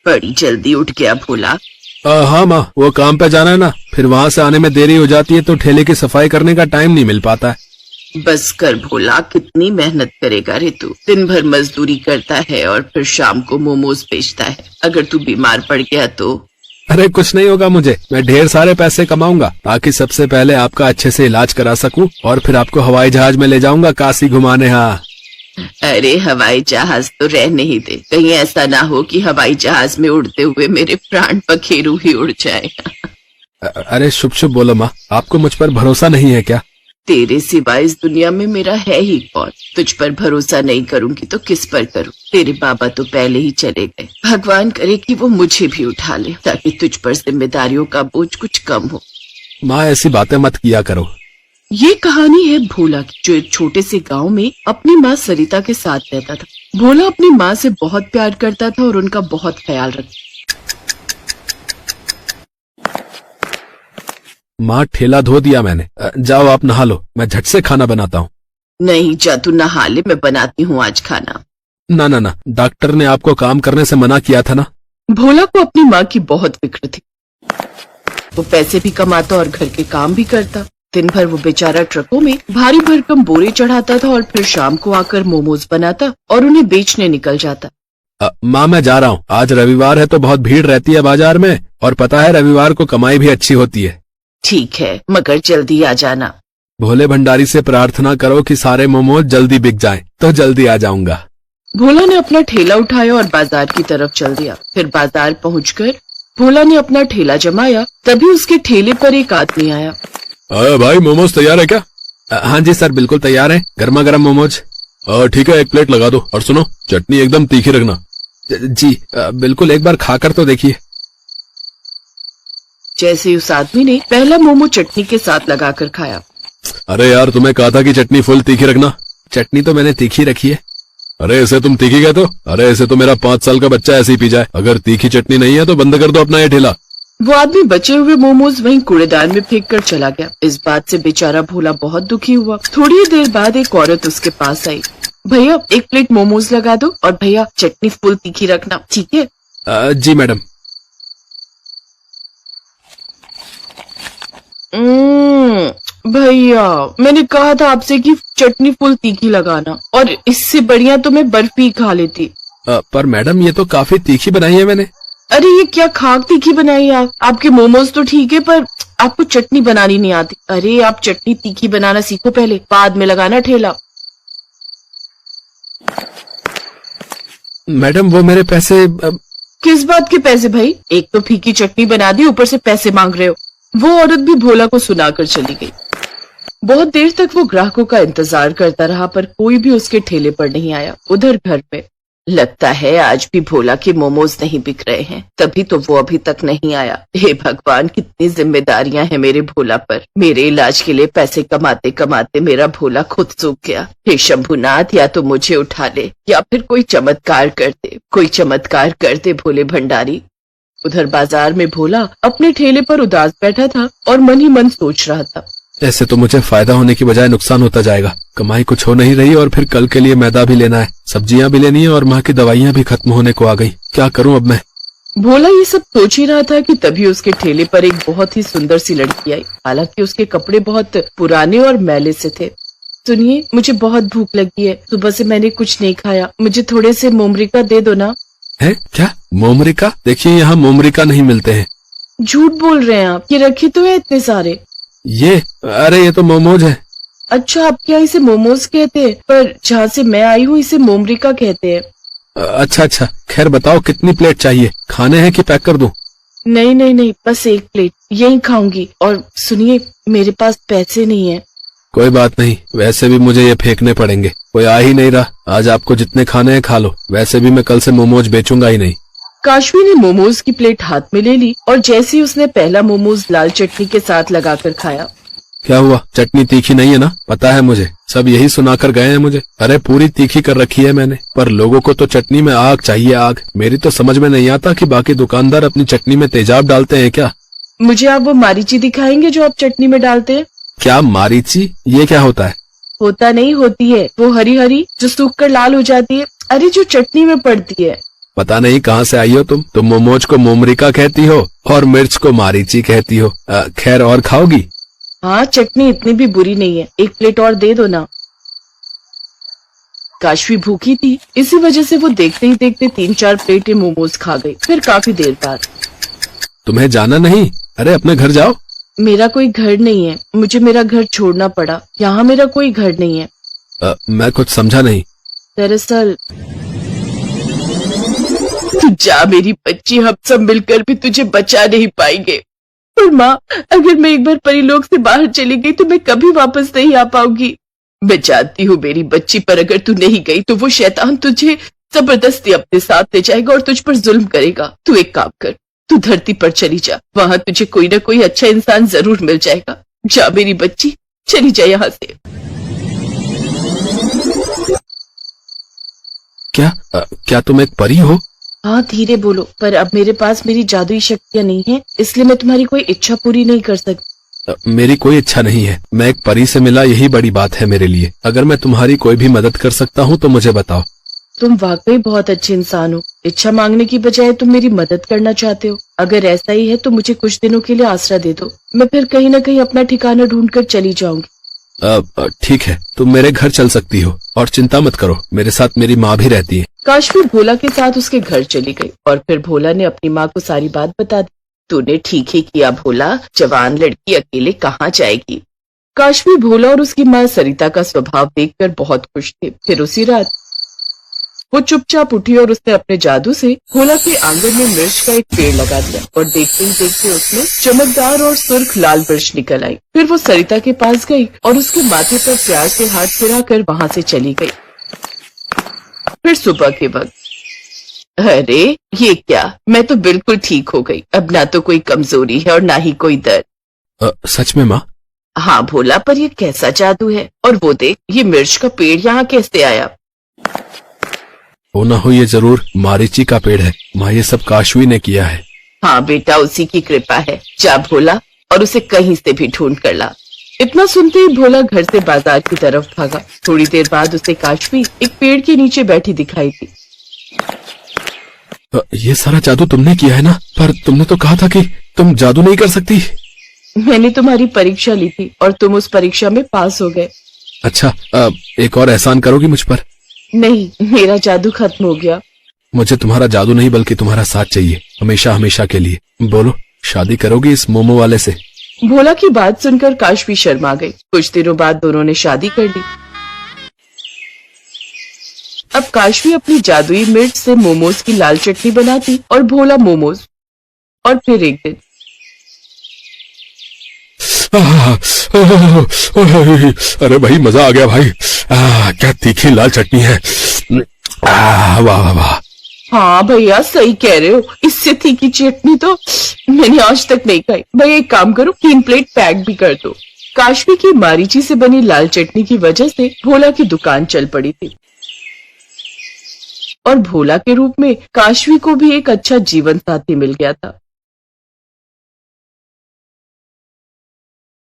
बड़ी जल्दी उठ गया भोला। हाँ माँ, वो काम पे जाना है ना, फिर वहाँ से आने में देरी हो जाती है तो ठेले की सफाई करने का टाइम नहीं मिल पाता है। बस कर भोला, कितनी मेहनत करेगा रे तू। दिन भर मजदूरी करता है और फिर शाम को मोमोज बेचता है। अगर तू बीमार पड़ गया तो? अरे कुछ नहीं होगा मुझे, मैं ढेर सारे पैसे कमाऊंगा ताकि सबसे पहले आपका अच्छे से इलाज करा सकूं और फिर आपको हवाई जहाज में ले जाऊंगा काशी घुमाने। हाँ। अरे हवाई जहाज तो रहने ही दे, कहीं ऐसा ना हो कि हवाई जहाज में उड़ते हुए मेरे प्राण पखेरु ही उड़ जाए। अरे शुभ शुभ बोलो माँ, आपको मुझ पर भरोसा नहीं है क्या? तेरे सिवा इस दुनिया में मेरा है ही कौन? तुझ पर भरोसा नहीं करूंगी तो किस पर करूं? तेरे बाबा तो पहले ही चले गए। भगवान करे कि वो मुझे भी उठा ले ताकि तुझ पर जिम्मेदारियों का बोझ कुछ कम हो। माँ ऐसी बातें मत किया करो। ये कहानी है भोला की, जो एक छोटे से गांव में अपनी माँ सरिता के साथ रहता था। भोला अपनी माँ से बहुत प्यार करता था और उनका बहुत ख्याल रखता। माँ ठेला धो दिया मैंने, जाओ आप नहा लो, मैं झट से खाना बनाता हूँ। नहीं जा, तू नहा ले, मैं बनाती हूँ आज खाना। ना ना ना, डॉक्टर ने आपको काम करने से मना किया था ना। भोला को अपनी माँ की बहुत फिक्र थी। वो पैसे भी कमाता और घर के काम भी करता। दिन भर वो बेचारा ट्रकों में भारी भरकम बोरे चढ़ाता था और फिर शाम को आकर मोमोज बनाता और उन्हें बेचने निकल जाता। माँ मैं जा रहा हूँ, आज रविवार है तो बहुत भीड़ रहती है बाजार में, और पता है रविवार को कमाई भी अच्छी होती है। ठीक है, मगर जल्दी आ जाना। भोले भंडारी से प्रार्थना करो कि सारे मोमोज जल्दी बिक जाएं, तो जल्दी आ जाऊंगा। भोला ने अपना ठेला उठाया और बाजार की तरफ चल दिया। फिर बाजार पहुंचकर भोला ने अपना ठेला जमाया, तभी उसके ठेले पर एक आदमी आया। भाई मोमोज तैयार है क्या? हाँ जी सर, बिल्कुल तैयार है, गर्मा गर्म मोमोज। ठीक है, एक प्लेट लगा दो, और सुनो चटनी एकदम तीखी रखना। जी बिल्कुल, एक बार खाकर तो देखिए। जैसे उस आदमी ने पहला मोमो चटनी के साथ लगाकर खाया। अरे यार, तुम्हें कहा था कि चटनी फुल तीखी रखना। चटनी तो मैंने तीखी रखी है। अरे ऐसे तुम तीखी कहते हो? अरे ऐसे तो मेरा 5 साल का बच्चा ऐसे ही पी जाए। अगर तीखी चटनी नहीं है तो बंद कर दो अपना ये ठेला। वो आदमी बचे हुए मोमोज वहीं कूड़ेदान में फेंक कर चला गया। इस बात से बेचारा भोला बहुत दुखी हुआ। थोड़ी देर बाद एक औरत उसके पास आई। भैया, एक प्लेट मोमोज लगा दो, और भैया चटनी फुल तीखी रखना, ठीक है? जी मैडम। भैया, मैंने कहा था आपसे कि चटनी फुल तीखी लगाना, और इससे बढ़िया तो मैं बर्फी खा लेती। पर मैडम ये तो काफी तीखी बनाई है मैंने। अरे ये क्या खाक तीखी बनाई आप? आपके मोमोज तो ठीक है, पर आपको चटनी बनानी नहीं आती। अरे आप चटनी तीखी बनाना सीखो पहले, बाद में लगाना ठेला। मैडम वो मेरे पैसे। किस बात के पैसे भाई? एक तो फीकी चटनी बना दी, ऊपर से पैसे मांग रहे हो। वो औरत भी भोला को सुनाकर चली गई। बहुत देर तक वो ग्राहकों का इंतजार करता रहा, पर कोई भी उसके ठेले पर नहीं आया। उधर घर पे लगता है आज भी भोला के मोमोज नहीं बिक रहे हैं, तभी तो वो अभी तक नहीं आया। हे भगवान, कितनी जिम्मेदारियां हैं मेरे भोला पर। मेरे इलाज के लिए पैसे कमाते कमाते मेरा भोला खुद सूख गया। हे शंभुनाथ, या तो मुझे उठा ले या फिर कोई चमत्कार कर दे, कोई चमत्कार कर दे भोले भंडारी। उधर बाजार में भोला अपने ठेले पर उदास बैठा था और मन ही मन सोच रहा था। ऐसे तो मुझे फायदा होने की बजाय नुकसान होता जाएगा। कमाई कुछ हो नहीं रही और फिर कल के लिए मैदा भी लेना है, सब्जियां भी लेनी है और माँ की दवाइयां भी खत्म होने को आ गई। क्या करूं अब मैं? भोला ये सब सोच ही रहा था कि तभी उसके ठेले पर एक बहुत ही सुंदर सी लड़की आई। हालांकि उसके कपड़े बहुत पुराने और मैले से थे। सुनिए, मुझे बहुत भूख लगी है, सुबह से मैंने कुछ नहीं खाया, मुझे थोड़े से मोमरिका दे दो ना। है क्या? मोमरिका? देखिए यहाँ मोमरिका नहीं मिलते हैं। झूठ बोल रहे हैं आप, ये रखे तो है इतने सारे। अरे ये तो मोमोज है। अच्छा, आपके यहाँ इसे मोमोज कहते हैं, पर जहाँ से मैं आई हूँ इसे मोमरिका कहते हैं। अच्छा, खैर बताओ कितनी प्लेट चाहिए? खाने हैं कि पैक कर दूं? नहीं, बस एक प्लेट, यही खाऊंगी। और सुनिए, मेरे पास पैसे नहीं है। कोई बात नहीं, वैसे भी मुझे ये फेंकने पड़ेंगे, कोई आ ही नहीं रहा। आज आपको जितने खाने हैं खा लो, वैसे भी मैं कल से मोमोज बेचूंगा ही नहीं। काशवी ने मोमोज की प्लेट हाथ में ले ली और जैसे ही उसने पहला मोमोज लाल चटनी के साथ लगाकर खाया। क्या हुआ? चटनी तीखी नहीं है ना? पता है मुझे, सब यही सुनाकर गए हैं मुझे। अरे पूरी तीखी कर रखी है मैंने, पर लोगों को तो चटनी में आग चाहिए, आग। मेरी तो समझ में नहीं आता कि बाकी दुकानदार अपनी चटनी में तेजाब डालते हैं क्या? मुझे आप वो मारीची दिखाएंगे जो आप चटनी में डालते हैं? क्या मारीची? ये क्या होता है? होता नहीं, होती है वो हरी हरी जो सूख कर लाल हो जाती है। अरे जो चटनी में पड़ती है। पता नहीं कहाँ से आई हो तुम मोमोज को मोमरिका कहती हो और मिर्च को मारीची कहती हो। खैर, और खाओगी? हाँ, चटनी इतनी भी बुरी नहीं है, एक प्लेट और दे दो ना। काशवी भूखी थी, इसी वजह से वो देखते ही देखते 3-4 प्लेटें मोमोज खा गई। फिर काफी देर बाद, तुम्हें जाना नहीं? अरे अपने घर जाओ। मेरा कोई घर नहीं है, मुझे मेरा घर छोड़ना पड़ा। यहाँ मेरा कोई घर नहीं है। मैं कुछ समझा नहीं। दरअसल तू जा मेरी बच्ची, हम सब मिलकर भी तुझे बचा नहीं पाएंगे। और माँ, अगर मैं एक बार परिलोक से बाहर चली गई तो मैं कभी वापस नहीं आ पाऊंगी। मैं जानती हूँ मेरी बच्ची, पर अगर तू नहीं गई तो वो शैतान तुझे जबरदस्ती अपने साथ ले जाएगा और तुझ पर जुल्म करेगा। तू एक काम कर, तू धरती पर चली जा, वहां तुझे कोई ना कोई अच्छा इंसान जरूर मिल जाएगा। जा मेरी बच्ची, चली जा यहाँ से। क्या तुम एक परी हो? हाँ, धीरे बोलो, पर अब मेरे पास मेरी जादुई शक्तियाँ नहीं है, इसलिए मैं तुम्हारी कोई इच्छा पूरी नहीं कर सकती। मेरी कोई इच्छा नहीं है, मैं एक परी से मिला, यही बड़ी बात है मेरे लिए। अगर मैं तुम्हारी कोई भी मदद कर सकता हूँ तो मुझे बताओ। तुम वाकई बहुत अच्छे इंसान हो। इच्छा मांगने की बजाय तुम मेरी मदद करना चाहते हो। अगर ऐसा ही है तो मुझे कुछ दिनों के लिए आसरा दे दो, मैं फिर कहीं न कहीं अपना ठिकाना ढूंढकर चली जाऊंगी। ठीक है, तुम मेरे घर चल सकती हो, और चिंता मत करो, मेरे साथ मेरी माँ भी रहती है। काशवी भोला के साथ उसके घर चली गई और फिर भोला ने अपनी माँ को सारी बात बता दी। तूने ठीक ही किया भोला, जवान लड़की अकेले कहाँ जाएगी। काशवी भोला और उसकी माँ सरिता का स्वभाव देखकर बहुत खुश थे। फिर उसी रात वो चुपचाप उठी और उसने अपने जादू से भोला के आंगन में मिर्च का एक पेड़ लगा दिया और देखते ही देखते उसमें चमकदार और सुर्ख लाल मिर्च निकल आई। फिर वो सरिता के पास गई और उसके माथे पर प्यार से हाथ फिराकर वहां से चली गई। फिर सुबह के वक्त, अरे ये क्या, मैं तो बिल्कुल ठीक हो गई। अब ना तो कोई कमजोरी है और ना ही कोई दर्द। सच में माँ? हाँ भोला, पर ये कैसा जादू है? और वो देख, ये मिर्च का पेड़ यहाँ कैसे आया? हो ना हो ये जरूर मारीची का पेड़ है माँ, ये सब काशवी ने किया है। हाँ बेटा, उसी की कृपा है। जा भोला और उसे कहीं से भी ढूंढ कर ला। इतना सुनते ही भोला घर से बाजार की तरफ भागा। थोड़ी देर बाद उसे काशवी एक पेड़ के नीचे बैठी दिखाई दी। ये सारा जादू तुमने किया है ना? पर तुमने तो कहा था कि तुम जादू नहीं कर सकती। मैंने तुम्हारी परीक्षा ली थी और तुम उस परीक्षा में पास हो गए। अच्छा, एक और एहसान करोगी मुझ पर? नहीं, मेरा जादू खत्म हो गया। मुझे तुम्हारा जादू नहीं बल्कि तुम्हारा साथ चाहिए, हमेशा हमेशा के लिए। बोलो, शादी करोगी इस मोमो वाले से? भोला की बात सुनकर काशवी शर्मा गई। कुछ दिनों बाद दोनों ने शादी कर ली। अब काशवी अपनी जादुई मिर्च से मोमोज की लाल चटनी बनाती और भोला मोमोज। और फिर एक दिन, अरे भाई, मजा आ गया भाई। क्या तीखी लाल चटनी है। वाह वाह वाह। हाँ भैया, सही कह रहे हो, इससे तीखी चटनी तो मैंने आज तक नहीं खाई। भैया एक काम करो, 3 प्लेट पैक भी कर दो। काशवी की मारीची से बनी लाल चटनी की वजह से भोला की दुकान चल पड़ी थी और भोला के रूप में काशवी को भी एक अच्छा जीवन साथी मिल गया था।